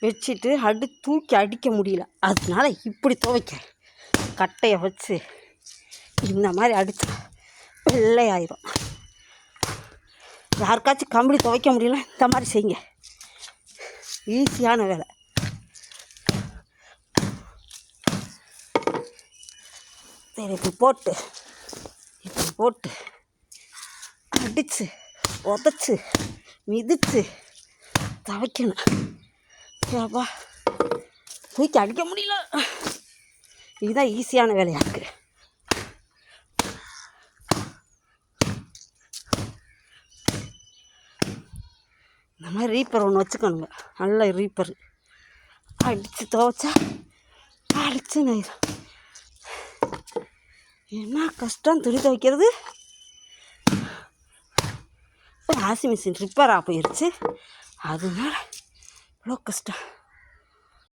வச்சுட்டு தூக்கி அடிக்க முடியல. அதனால இப்படி துவைக்கிறேன். கட்டையை வச்சு இந்த மாதிரி அடித்தா வெள்ளையாயிரும். யாருக்காச்சும் கம்பளி துவைக்க முடியல இந்த மாதிரி செய்யுங்க. ஈஸியான வேலை. சரி, இப்படி போட்டு அடித்து உதச்சி மிதித்து துவைக்கணும். ஏப்பா தூக்கி அடிக்க முடியல. இதுதான் ஈஸியான வேலையாக இருக்குது. இந்த மாதிரி ரீப்பர் ஒன்று வச்சுக்கணுங்க. நல்ல ரீப்பர் அடித்து துவைச்சா அடித்து நெய்யும். என்ன கஷ்டம் துணி துவைக்கிறது. வாஷிங் மிஷின் ரிப்பேராக போயிடுச்சு. அதனால இவ்வளோ கஷ்டம்.